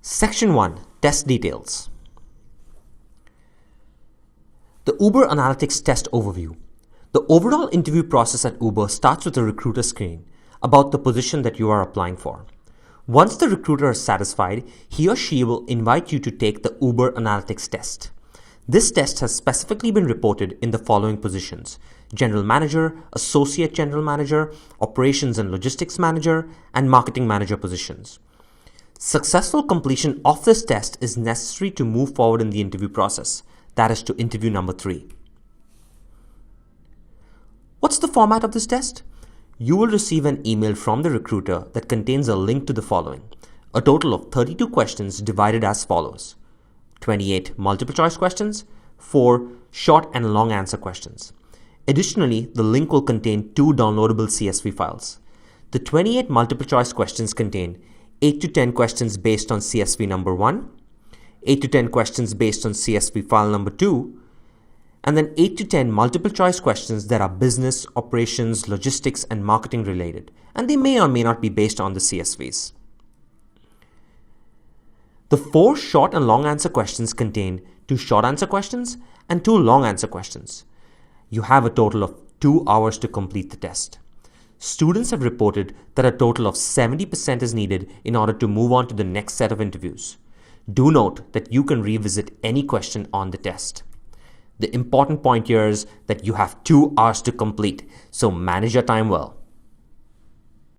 Section 1. Test Details. The Uber Analytics Test Overview. The overall interview process at Uber starts with a recruiter screen about the position that you are applying for. Once the recruiter is satisfied, he or she will invite you to take the Uber Analytics Test. This test has specifically been reported in the following positions: General Manager, Associate General Manager, Operations and Logistics Manager, and Marketing Manager positions. Successful completion of this test is necessary to move forward in the interview process, that is to interview number 3. What's the format of this test? You will receive an email from the recruiter that contains a link to the following: a total of 32 questions divided as follows: 28 multiple choice questions, 4 short and long answer questions. Additionally, the link will contain 2 downloadable CSV files. The 28 multiple choice questions contain 8 to 10 questions based on CSV number 1, 8 to 10 questions based on CSV file number 2, and then 8 to 10 multiple choice questions that are business, operations, logistics, and marketing related, and they may or may not be based on the CSVs. The 4 short and long answer questions contain 2 short answer questions and 2 long answer questions. You have a total of 2 hours to complete the test. Students have reported that a total of 70% is needed in order to move on to the next set of interviews. Do note that you can revisit any question on the test. The important point here is that you have 2 hours to complete, so manage your time well.